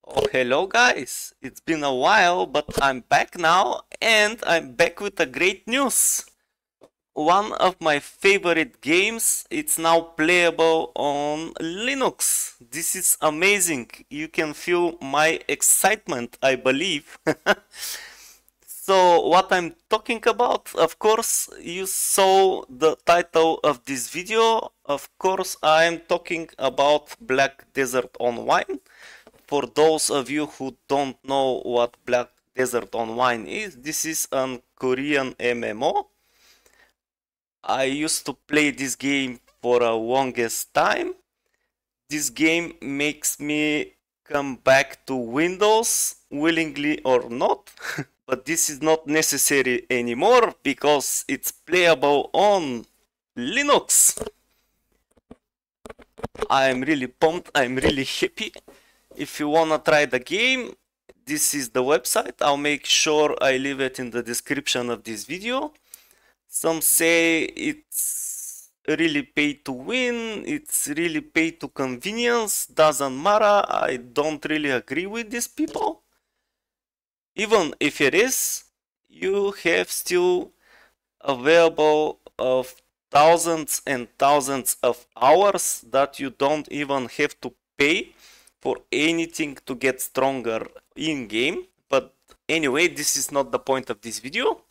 Oh, hello guys! It's been a while, but I'm back now, and I'm back with a great news. One of my favorite games, it's now playable on Linux. This is amazing. You can feel my excitement, I believe. So what I'm talking about, of course, you saw the title of this video. Of course, I'm talking about Black Desert Online. For those of you who don't know what Black Desert Online is, this is a Korean MMO. I used to play this game for a longest time. This game makes me come back to Windows, willingly or not. But this is not necessary anymore because it's playable on Linux. I'm really pumped, I'm really happy. If you wanna try the game, this is the website. I'll make sure I leave it in the description of this video. Some say it's really pay to win, it's really pay to convenience, doesn't matter. I don't really agree with these people. Even if it is, you have still available of thousands and thousands of hours that you don't even have to pay for anything to get stronger in game. But anyway, this is not the point of this video.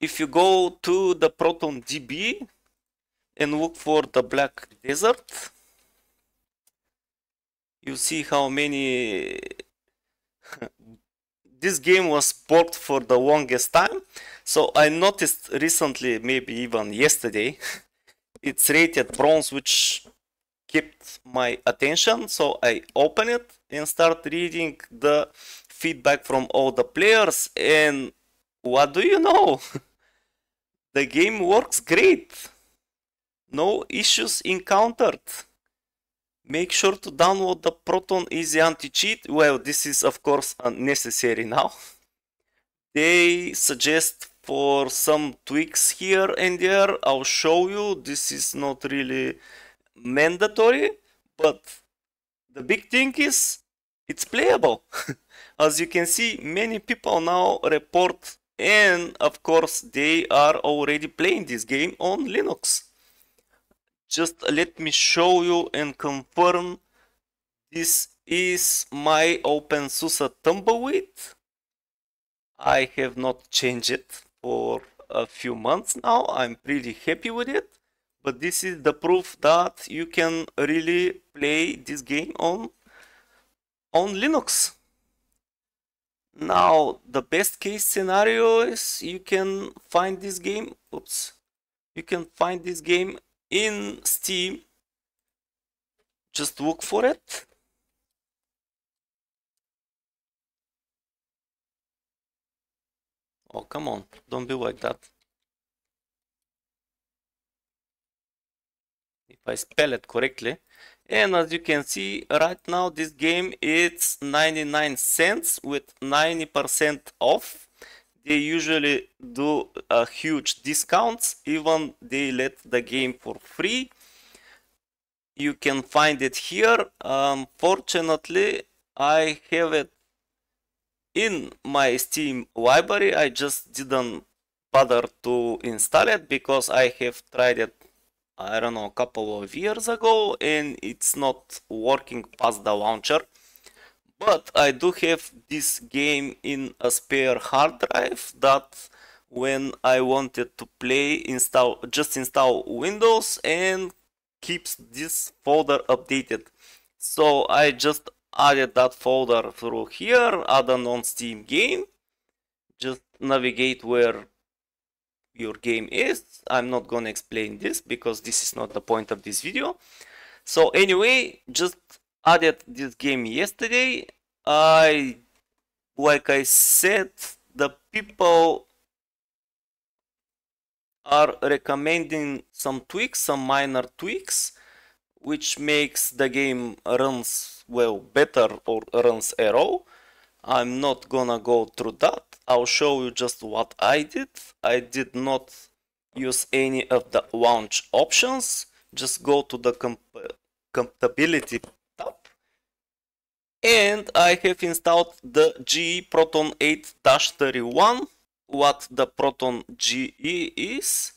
If you go to the ProtonDB and look for the Black Desert, you see how many this game was ported for the longest time. So I noticed recently, maybe even yesterday, it's rated bronze, which kept my attention. So I open it and start reading the feedback from all the players, and what do you know? The game works great. No issues encountered. Make sure to download the Proton EasyAntiCheat. Well, this is of course unnecessary now. They suggest for some tweaks here and there. I'll show you. This is not really mandatory, but the big thing is it's playable. As you can see, many people now report, and of course they are already playing this game on Linux. Just let me show you and confirm this is my OpenSUSE Tumbleweed. I have not changed it for a few months now. I'm pretty happy with it. But this is the proof that you can really play this game on Linux. Now, the best case scenario is you can find this game. You can find this game in Steam. Just look for it. Oh, come on, don't be like that. If I spell it correctly. And as you can see right now, this game it's 99 cents with 90% off. They usually do a huge discounts, even they let the game for free. You can find it here. Fortunately, I have it in my Steam library. I just didn't bother to install it because I have tried it, I don't know, a couple of years ago, and it's not working past the launcher. But I do have this game in a spare hard drive that when I wanted to play, just install Windows and keeps this folder updated. So I just added that folder through here, add a non-Steam game, just navigate where your game is. I'm not gonna explain this because this is not the point of this video. So anyway, just added this game yesterday. Like I said, the people are recommending some tweaks, some minor tweaks, which makes the game runs well better or runs at all. I'm not gonna go through that. I'll show you just what I did. I did not use any of the launch options. Just go to the compatibility tab And I have installed the GE Proton 8-31. What the Proton GE is,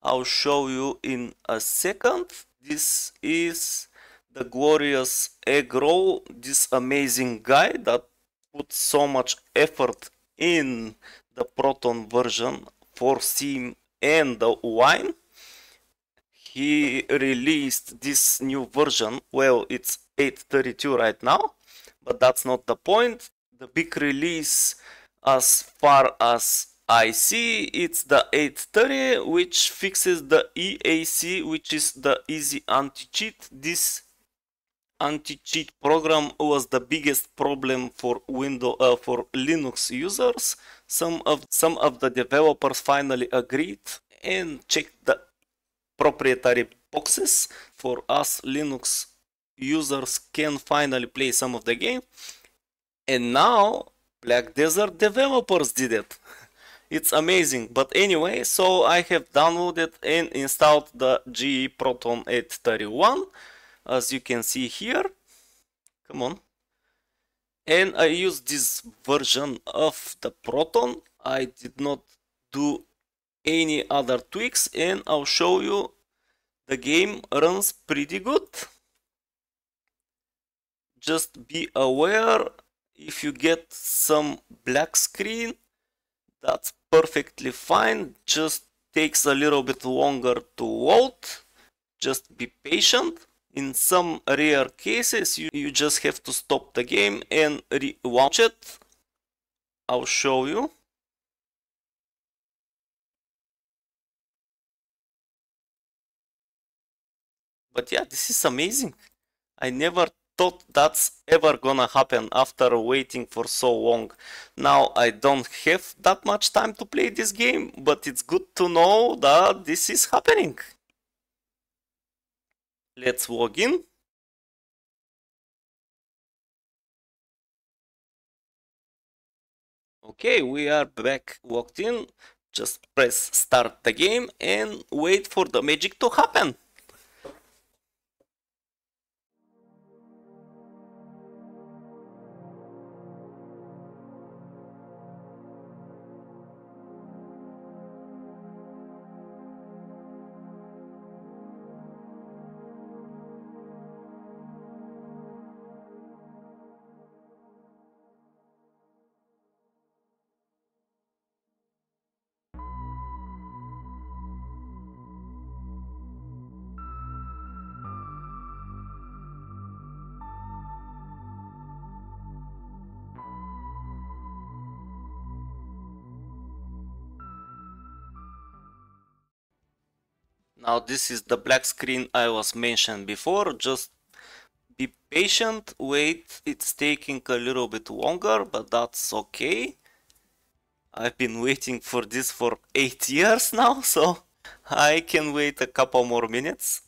I'll show you in a second. This is the GloriousEggroll, this amazing guy that put so much effort in the Proton version for Sim and the wine. He released this new version. Well, it's 8.32 right now, but that's not the point. The big release, as far as I see, it's the 8.30, which fixes the EAC, which is the EasyAntiCheat. This anti-cheat program was the biggest problem for for Linux users. Some of the developers finally agreed and checked the proprietary boxes for us Linux users can finally play some of the game. And now Black Desert developers did it. It's amazing. But anyway, so I have downloaded and installed the GE Proton 831, as you can see here. Come on. And I use this version of the Proton. I did not do any other tweaks, and I'll show you the game runs pretty good. Just be aware, if you get some black screen, that's perfectly fine. Just takes a little bit longer to load. Just be patient. In some rare cases, you just have to stop the game and re-launch it. I'll show you. But yeah, this is amazing. I never thought that's ever gonna happen after waiting for so long. Now I don't have that much time to play this game, but it's good to know that this is happening. Let's log in. Okay, we are back logged in. Just press start the game and wait for the magic to happen. Now this is the black screen I was mentioned before. Just be patient, wait, it's taking a little bit longer, but that's okay. I've been waiting for this for 8 years now, so I can wait a couple more minutes.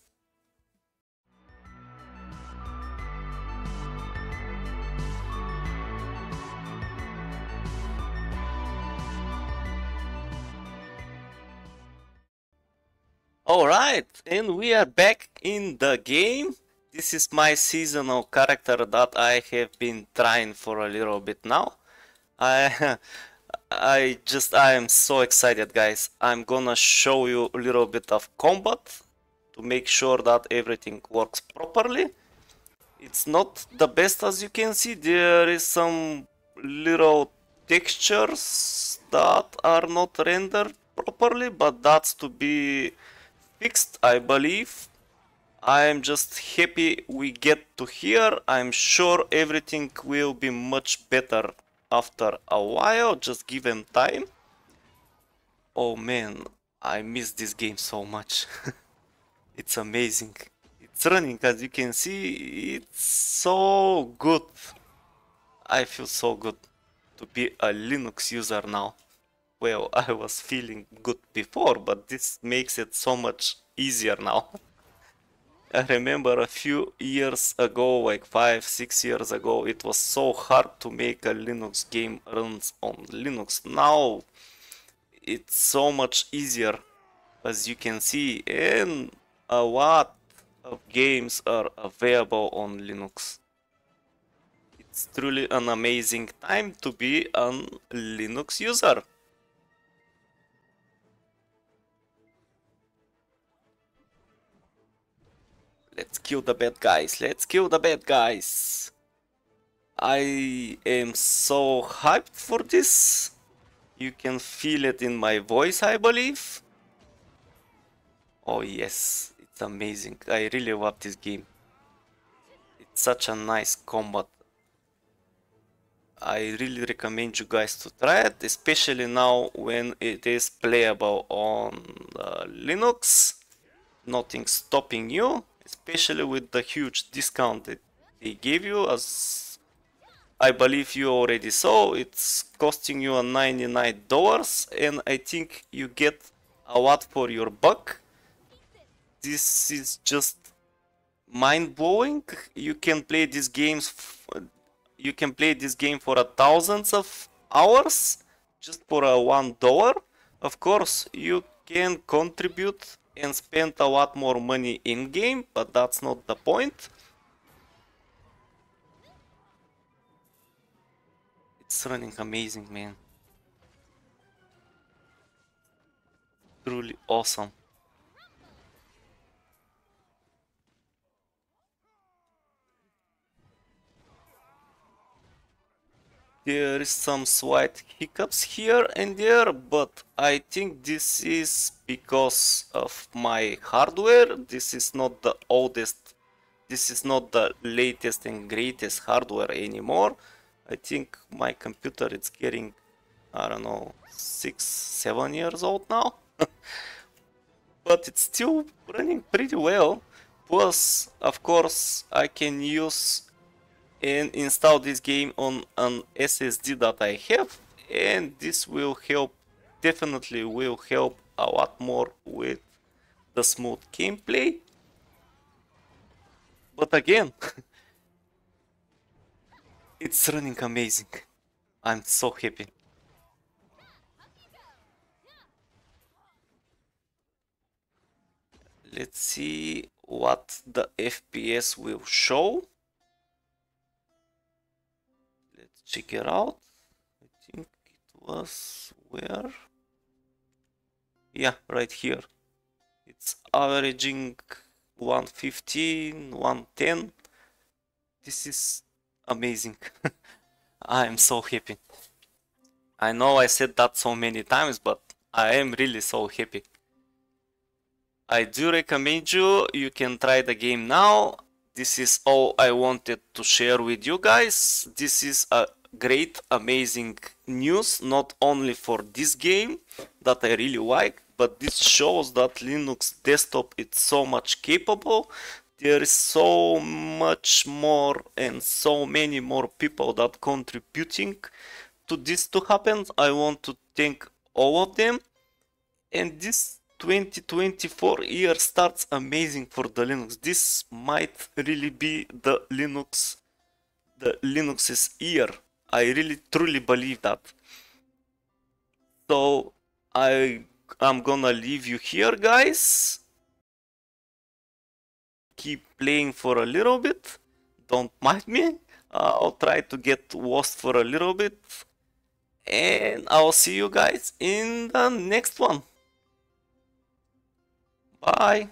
Alright, and we are back in the game. This is my seasonal character that I have been trying for a little bit now. I am so excited, guys. I'm gonna show you a little bit of combat to make sure that everything works properly. It's not the best, as you can see. There is some little textures that are not rendered properly, but that's to be fixed, I believe. I am just happy we get to here. I'm sure everything will be much better after a while. Just give them time. Oh man, I miss this game so much. It's amazing. It's running, as you can see. It's so good. I feel so good to be a Linux user now. Well, I was feeling good before, but this makes it so much easier now. I remember a few years ago, like 5-6 years ago, it was so hard to make a Linux game runs on Linux. Now it's so much easier, as you can see, and a lot of games are available on Linux. It's It's truly an amazing time to be a Linux user. Let's kill the bad guys. Let's kill the bad guys. I am so hyped for this. You can feel it in my voice, I believe. Oh yes, it's amazing. I really love this game. It's such a nice combat. I really recommend you guys to try it, especially now when it is playable on Linux. Nothing stopping you, especially with the huge discount that they gave you. As I believe you already saw, it's costing you $99, and I think you get a lot for your buck. This is just mind-blowing. You can play these games. You can play this game for thousands of hours just for $1. Of course, you can contribute and spend a lot more money in game, but that's not the point. It's running amazing, man. Truly awesome. There is some slight hiccups here and there, but I think this is because of my hardware. This is not the oldest, this is not the latest and greatest hardware anymore. I think my computer is getting, I don't know, 6-7 years old now. But it's still running pretty well. Plus, of course, I can use and install this game on an SSD that I have, and this will help, definitely will help a lot more with the smooth gameplay. But again, it's running amazing. I'm so happy. Let's see what the FPS will show. Let's check it out. I think it was where? Yeah, right here. It's averaging 115, 110. This is amazing. I am so happy. I know I said that so many times, but I am really so happy. I do recommend you can try the game now. This is all I wanted to share with you guys. This is a great, amazing news, not only for this game that I really like, but this shows that Linux desktop is so much capable. There is so much more and so many more people that contributing to this to happen. I want to thank all of them, and this 2024 year starts amazing for the Linux. This might really be the Linux's year. I really truly believe that. So I'm gonna leave you here, guys. Keep playing for a little bit. Don't mind me. I'll try to get lost for a little bit. And I'll see you guys in the next one. Bye.